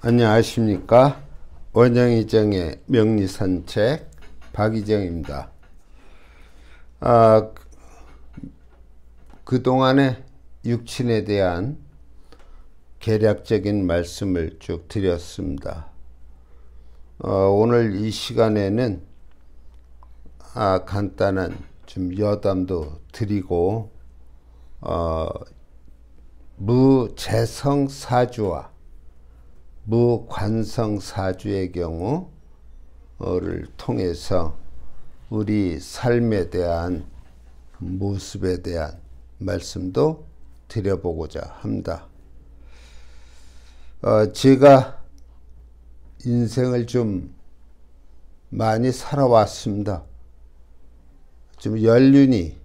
안녕하십니까. 원영이정의 명리산책 박이정입니다. 그동안에 육친에 대한 개략적인 말씀을 쭉 드렸습니다. 오늘 이 시간에는 간단한 좀 여담도 드리고 무재성사주와 무관성사주의 경우를 통해서 우리 삶에 대한 모습에 대한 말씀도 드려보고자 합니다. 제가 인생을 좀 많이 살아왔습니다. 좀 연륜이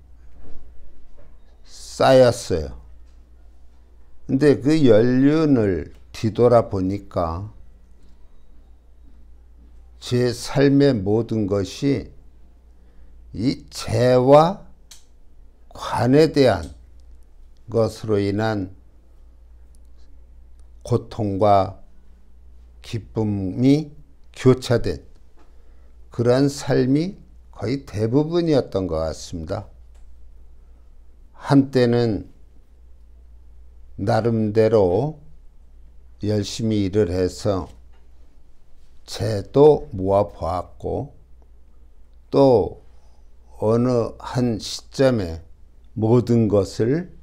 쌓였어요. 근데 그 연륜을 뒤돌아보니까 제 삶의 모든 것이 이 재와 관에 대한 것으로 인한 고통과 기쁨이 교차된 그런 삶이 거의 대부분이었던 것 같습니다. 한때는 나름대로 열심히 일을 해서 재도 모아 보았고, 또 어느 한 시점에 모든 것을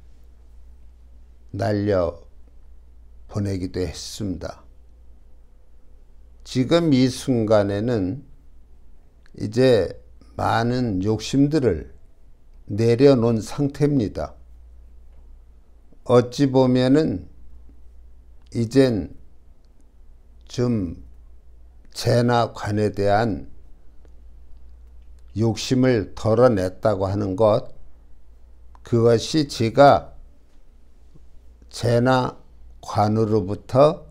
날려 보내기도 했습니다. 지금 이 순간에는 이제 많은 욕심들을 내려놓은 상태입니다. 어찌 보면은 이젠 좀 재나 관에 대한 욕심을 덜어냈다고 하는 것, 그것이 제가 재나 관으로부터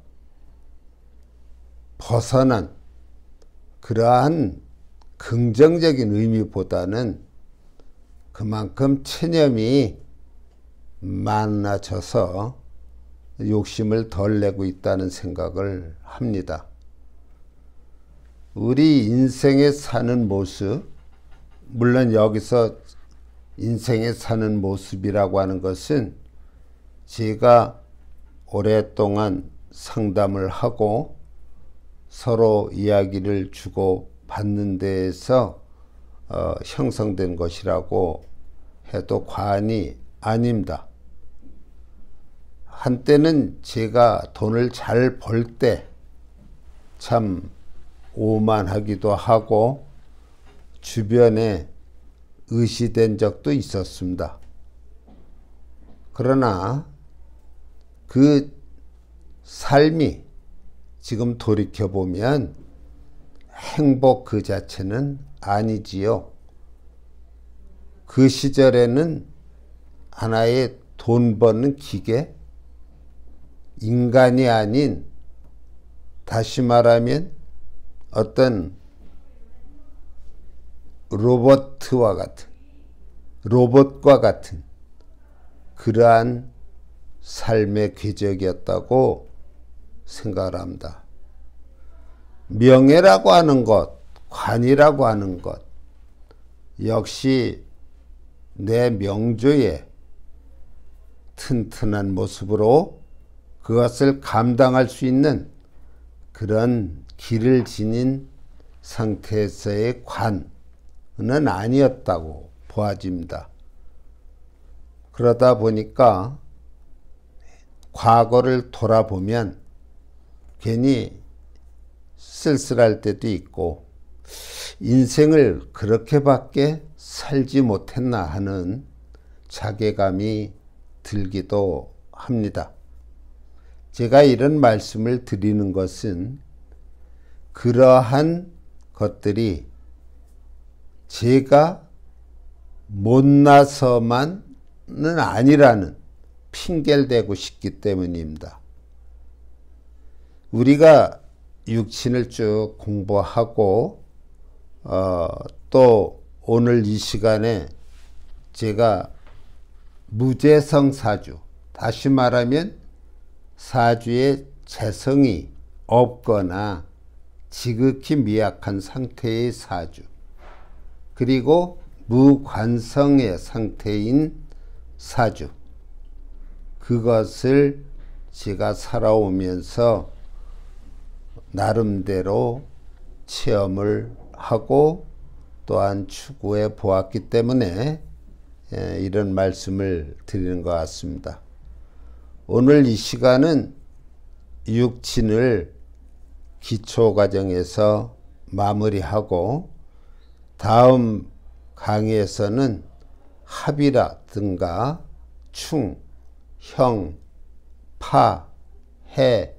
벗어난 그러한 긍정적인 의미보다는 그만큼 체념이 많아져서 욕심을 덜 내고 있다는 생각을 합니다. 우리 인생에 사는 모습, 물론 여기서 인생에 사는 모습이라고 하는 것은 제가 오랫동안 상담을 하고 서로 이야기를 주고 받는 데에서 형성된 것이라고 해도 과언이 아닙니다. 한때는 제가 돈을 잘 벌 때 참 오만하기도 하고 주변에 의시된 적도 있었습니다. 그러나 그 삶이 지금 돌이켜보면 행복 그 자체는 아니지요. 그 시절에는 하나의 돈 버는 기계, 인간이 아닌, 다시 말하면 어떤 로봇과 같은 그러한 삶의 궤적이었다고 생각을 합니다. 명예라고 하는 것, 관이라고 하는 것, 역시 내 명조의 튼튼한 모습으로 그것을 감당할 수 있는 그런 길을 지닌 상태에서의 관은 아니었다고 보아집니다. 그러다 보니까 과거를 돌아보면 괜히 쓸쓸할 때도 있고, 인생을 그렇게밖에 살지 못했나 하는 자괴감이 들기도 합니다. 제가 이런 말씀을 드리는 것은 그러한 것들이 제가 못나서만은 아니라는 핑계를 대고 싶기 때문입니다. 우리가 육친을 쭉 공부하고 또 오늘 이 시간에 제가 무재성사주, 다시 말하면 사주의 재성이 없거나 지극히 미약한 상태의 사주, 그리고 무관성의 상태인 사주, 그것을 제가 살아오면서 나름대로 체험을 하고 또한 추구해 보았기 때문에 이런 말씀을 드리는 것 같습니다. 오늘 이 시간은 육친을 기초과정에서 마무리하고 다음 강의에서는 합이라든가 충, 형, 파, 해,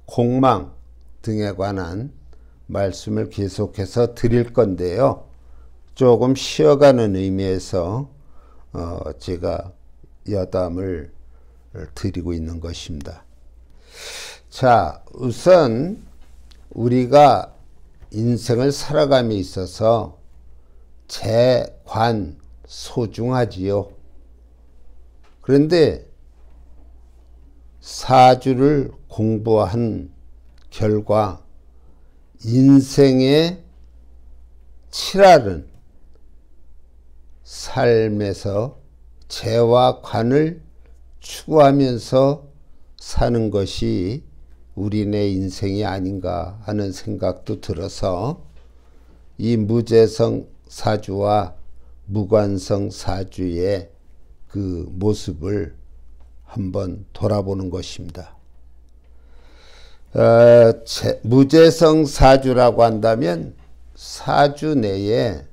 공망 등에 관한 말씀을 계속해서 드릴 건데요. 조금 쉬어가는 의미에서 제가 여담을 드리고 있는 것입니다. 자, 우선 우리가 인생을 살아감에 있어서 재관 소중하지요. 그런데 사주를 공부한 결과 인생의 7할은 삶에서 재와 관을 추구하면서 사는 것이 우리네 인생이 아닌가 하는 생각도 들어서 이 무재성 사주와 무관성 사주의 그 모습을 한번 돌아보는 것입니다. 무재성 사주라고 한다면 사주 내에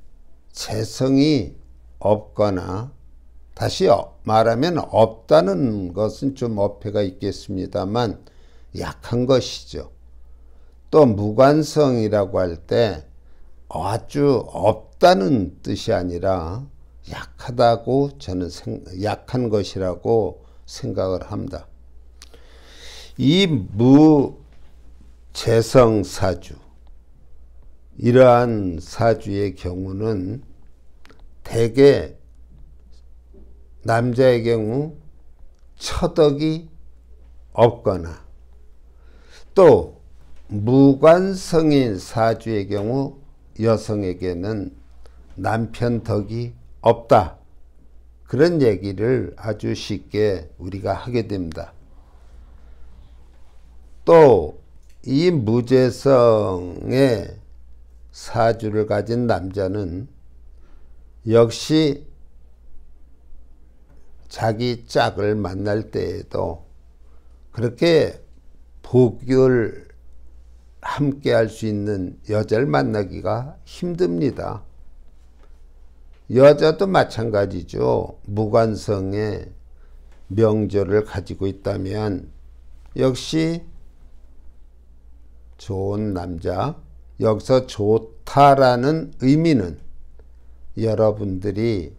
재성이 없거나, 다시 말하면 없다는 것은 좀 어폐가 있겠습니다만 약한 것이죠. 또 무관성이라고 할 때 아주 없다는 뜻이 아니라 약하다고 저는 약한 것이라고 생각을 합니다. 이 무재성 사주, 이러한 사주의 경우는 대개 남자의 경우 처덕이 없거나, 또 무관성인 사주의 경우 여성에게는 남편 덕이 없다, 그런 얘기를 아주 쉽게 우리가 하게 됩니다. 또 이 무재성의 사주를 가진 남자는 역시 자기 짝을 만날 때에도 그렇게 복을 함께 할 수 있는 여자를 만나기가 힘듭니다. 여자도 마찬가지죠. 무관성의 명조를 가지고 있다면 역시 좋은 남자, 여기서 좋다라는 의미는 여러분들이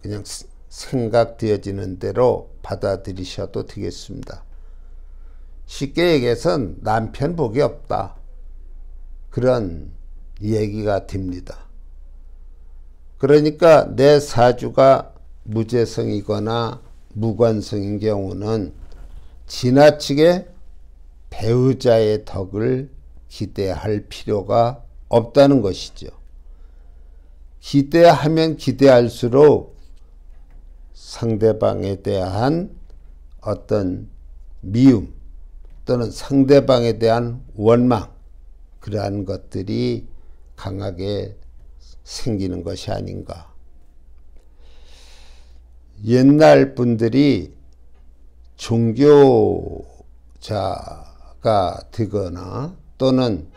그냥 생각되어지는 대로 받아들이셔도 되겠습니다. 쉽게 얘기해서 남편 복이 없다, 그런 얘기가 됩니다. 그러니까 내 사주가 무재성이거나 무관성인 경우는 지나치게 배우자의 덕을 기대할 필요가 없다는 것이죠. 기대하면 기대할수록 상대방에 대한 어떤 미움 또는 상대방에 대한 원망, 그러한 것들이 강하게 생기는 것이 아닌가. 옛날 분들이 종교자가 되거나 또는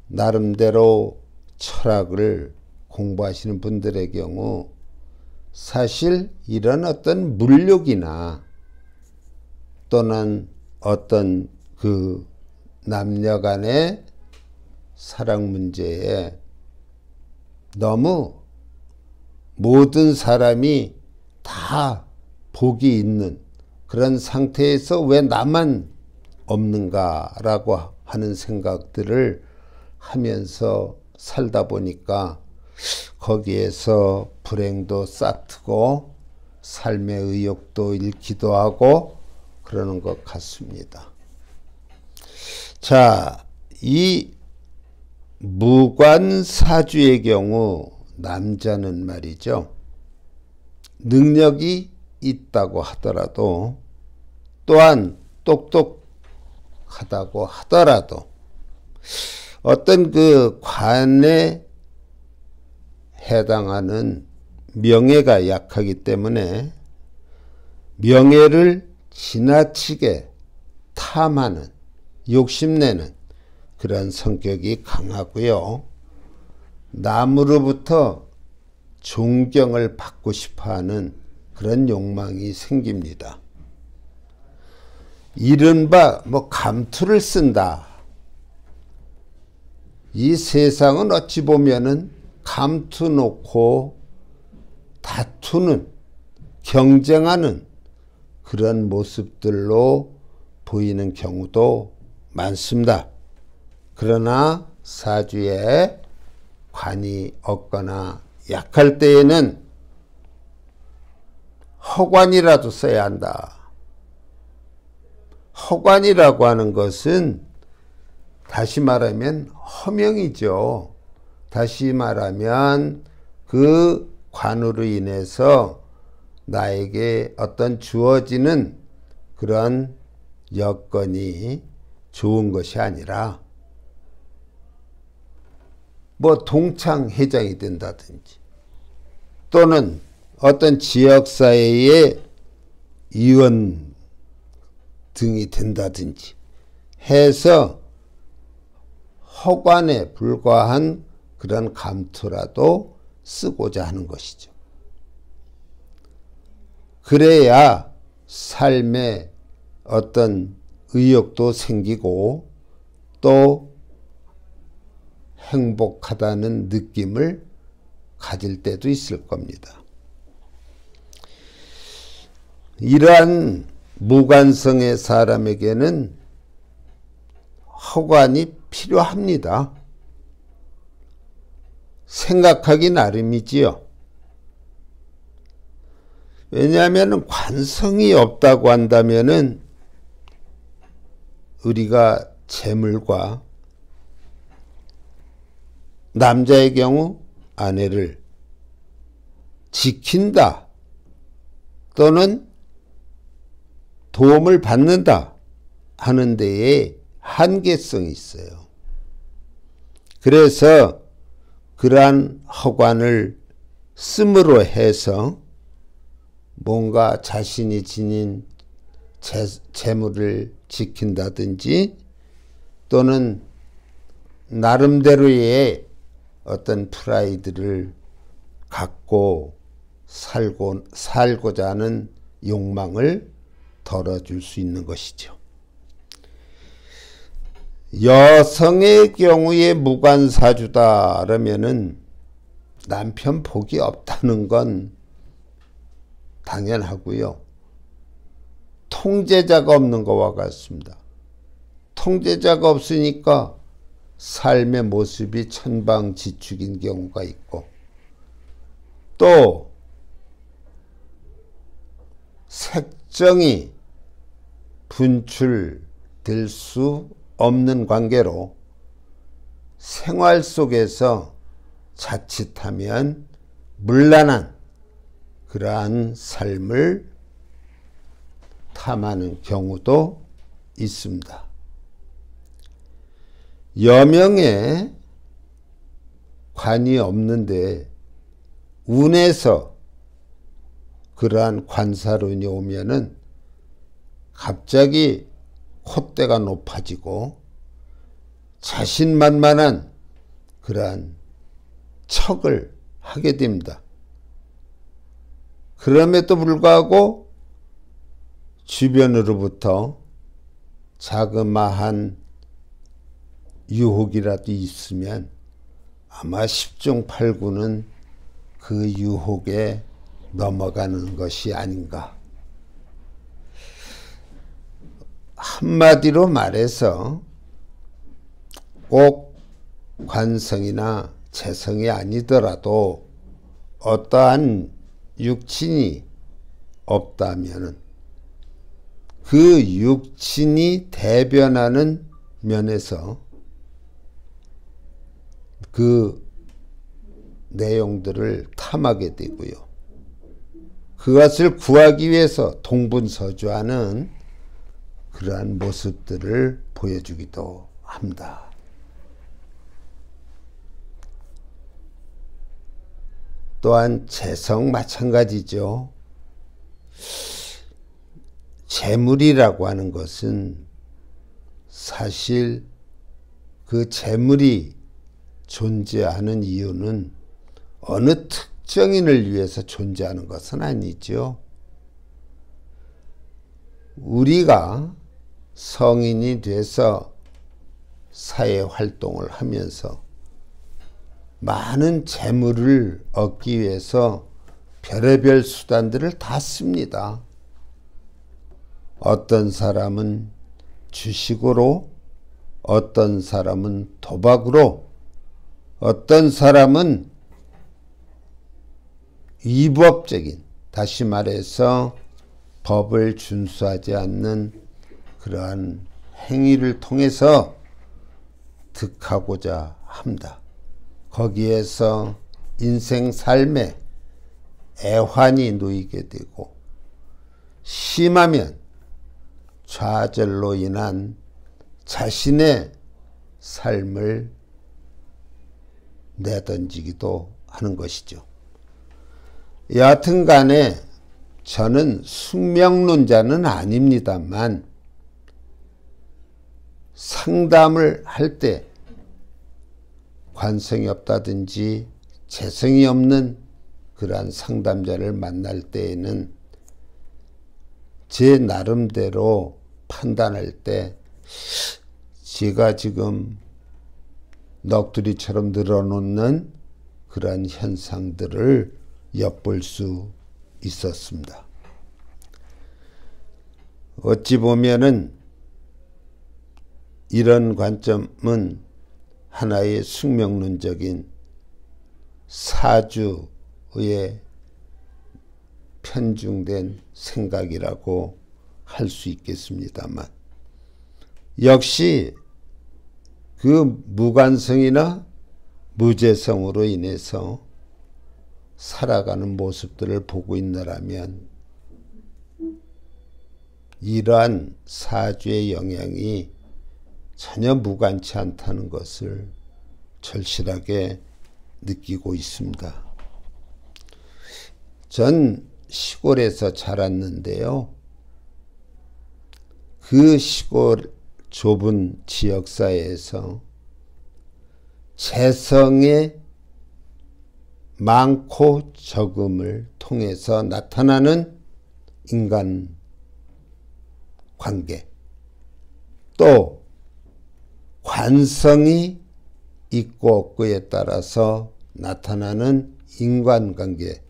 나름대로 철학을 공부하시는 분들의 경우 사실 이런 어떤 물욕이나 또는 어떤 그 남녀 간의 사랑 문제에 너무 모든 사람이 다 복이 있는 그런 상태에서 왜 나만 없는가라고 하는 생각들을 하면서 살다 보니까 거기에서 불행도 싹트고 삶의 의욕도 잃기도 하고 그러는 것 같습니다. 자, 이 무관사주의 경우 남자는 말이죠. 능력이 있다고 하더라도 또한 똑똑하다고 하더라도 어떤 그 관에 해당하는 명예가 약하기 때문에 명예를 지나치게 탐하는, 욕심내는 그런 성격이 강하고요. 남으로부터 존경을 받고 싶어하는 그런 욕망이 생깁니다. 이른바 감투를 쓴다. 이 세상은 어찌 보면은 감투 놓고 다투는, 경쟁하는 그런 모습들로 보이는 경우도 많습니다. 그러나 사주에 관이 없거나 약할 때에는 허관이라도 써야 한다. 허관이라고 하는 것은 다시 말하면 허명이죠. 다시 말하면 그 관으로 인해서 나에게 어떤 주어지는 그런 여건이 좋은 것이 아니라 동창회장이 된다든지 또는 어떤 지역사회의 의원 등이 된다든지 해서 허관에 불과한 그런 감투라도 쓰고자 하는 것이죠. 그래야 삶에 어떤 의욕도 생기고 또 행복하다는 느낌을 가질 때도 있을 겁니다. 이러한 무관성의 사람에게는 허관이 필요합니다. 생각하기 나름이지요. 왜냐하면 관성이 없다고 한다면은 우리가 재물과 남자의 경우 아내를 지킨다 또는 도움을 받는다 하는 데에 한계성이 있어요. 그래서 그러한 허관을 씀으로 해서 뭔가 자신이 지닌 재물을 지킨다든지 또는 나름대로의 어떤 프라이드를 갖고 살고자 하는 욕망을 덜어줄 수 있는 것이죠. 여성의 경우에 무관사주다 그러면은 남편 복이 없다는 건 당연하고요. 통제자가 없는 것과 같습니다. 통제자가 없으니까 삶의 모습이 천방지축인 경우가 있고 또 색정이 분출될 수 없는 관계로 생활 속에서 자칫하면 문란한 그러한 삶을 탐하는 경우도 있습니다. 여명에 관이 없는데 운에서 그러한 관사론이 오면은 갑자기 콧대가 높아지고 자신만만한 그러한 척을 하게 됩니다. 그럼에도 불구하고 주변으로부터 자그마한 유혹이라도 있으면 아마 10중 8구는 그 유혹에 넘어가는 것이 아닌가. 한마디로 말해서 꼭 관성이나 재성이 아니더라도 어떠한 육친이 없다면 그 육친이 대변하는 면에서 그 내용들을 탐하게 되고요. 그것을 구하기 위해서 동분서주하는 그러한 모습들을 보여주기도 합니다. 또한 재성 마찬가지죠. 재물이라고 하는 것은 사실 그 재물이 존재하는 이유는 어느 특정인을 위해서 존재하는 것은 아니죠. 우리가 성인이 돼서 사회활동을 하면서 많은 재물을 얻기 위해서 별의별 수단들을 다 씁니다. 어떤 사람은 주식으로, 어떤 사람은 도박으로, 어떤 사람은 위법적인, 다시 말해서 법을 준수하지 않는 그러한 행위를 통해서 득하고자 합니다. 거기에서 인생 삶에 애환이 놓이게 되고 심하면 좌절로 인한 자신의 삶을 내던지기도 하는 것이죠. 여하튼 간에 저는 숙명론자는 아닙니다만 상담을 할 때 관성이 없다든지 재성이 없는 그러한 상담자를 만날 때에는 제 나름대로 판단할 때 제가 지금 넋두리처럼 늘어놓는 그러한 현상들을 엿볼 수 있었습니다. 어찌 보면은 이런 관점은 하나의 숙명론적인 사주의 편중된 생각이라고 할 수 있겠습니다만 역시 그 무관성이나 무재성으로 인해서 살아가는 모습들을 보고 있노라면 이러한 사주의 영향이 전혀 무관치 않다는 것을 절실하게 느끼고 있습니다. 전 시골에서 자랐는데요. 그 시골 좁은 지역사회에서 재성의 많고 적음을 통해서 나타나는 인간 관계, 또 관성이 있고 없고에 따라서 나타나는 인간관계,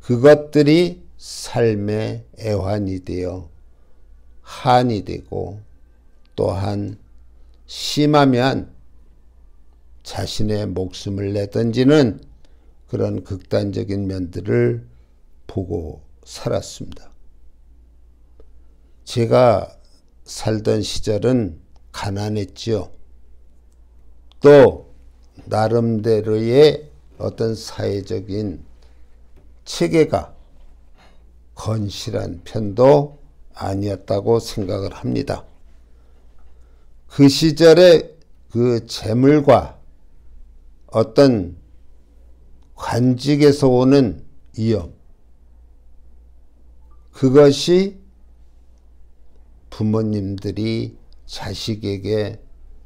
그것들이 삶의 애환이 되어 한이 되고 또한 심하면 자신의 목숨을 내던지는 그런 극단적인 면들을 보고 살았습니다. 제가 살던 시절은 가난했지요. 또 나름대로의 어떤 사회적인 체계가 건실한 편도 아니었다고 생각을 합니다. 그 시절에 그 재물과 어떤 관직에서 오는 위험, 그것이 부모님들이 자식에게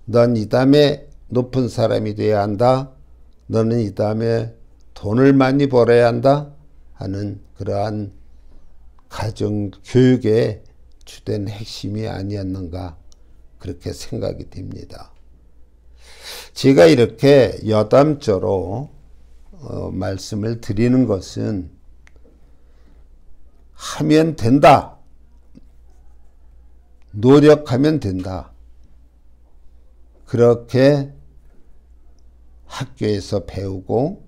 넌 이 다음에 높은 사람이 돼야 한다, 너는 이 다음에 돈을 많이 벌어야 한다 하는 그러한 가정교육의 주된 핵심이 아니었는가 그렇게 생각이 됩니다. 제가 이렇게 여담조로 말씀을 드리는 것은 하면 된다, 노력하면 된다, 그렇게 학교에서 배우고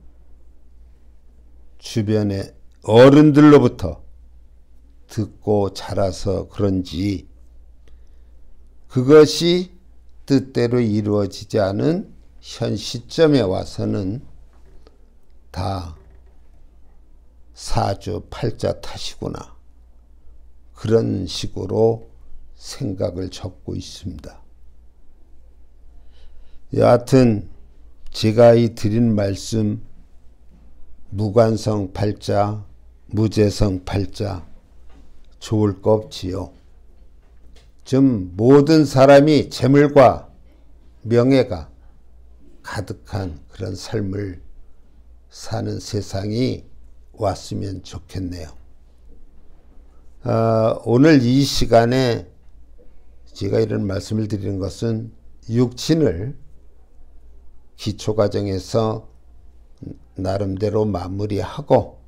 주변의 어른들로부터 듣고 자라서 그런지 그것이 뜻대로 이루어지지 않은 현 시점에 와서는 다 사주 팔자 탓이구나, 그런 식으로 생각을 접고 있습니다. 여하튼 제가 이 드린 말씀, 무관성 팔자, 무재성 팔자 좋을 거 없지요. 좀 모든 사람이 재물과 명예가 가득한 그런 삶을 사는 세상이 왔으면 좋겠네요. 오늘 이 시간에 제가 이런 말씀을 드리는 것은 육친을 기초과정에서 나름대로 마무리하고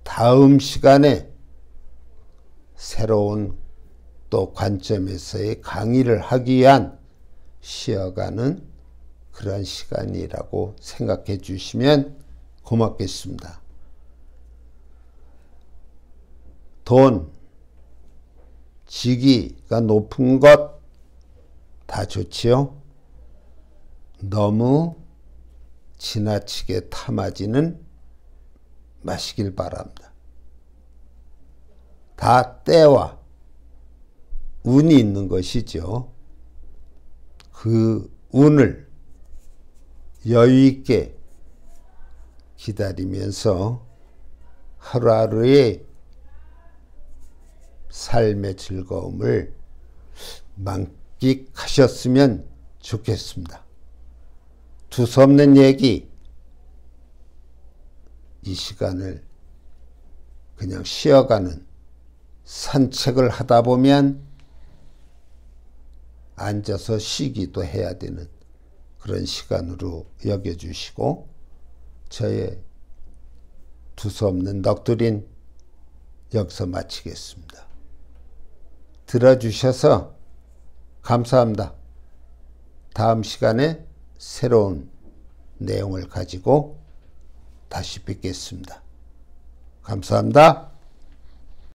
다음 시간에 새로운 또 관점에서의 강의를 하기 위한 쉬어가는 그런 시간이라고 생각해 주시면 고맙겠습니다. 돈, 직위가 높은 것 다 좋지요. 너무 지나치게 탐하지는 마시길 바랍니다. 다 때와 운이 있는 것이죠. 그 운을 여유 있게 기다리면서 하루하루의 삶의 즐거움을 만끽하셨으면 좋겠습니다. 두서없는 얘기, 이 시간을 그냥 쉬어가는 산책을 하다 보면 앉아서 쉬기도 해야 되는 그런 시간으로 여겨주시고, 저의 두서없는 넋두린 여기서 마치겠습니다. 들어주셔서 감사합니다. 다음 시간에 새로운 내용을 가지고 다시 뵙겠습니다. 감사합니다.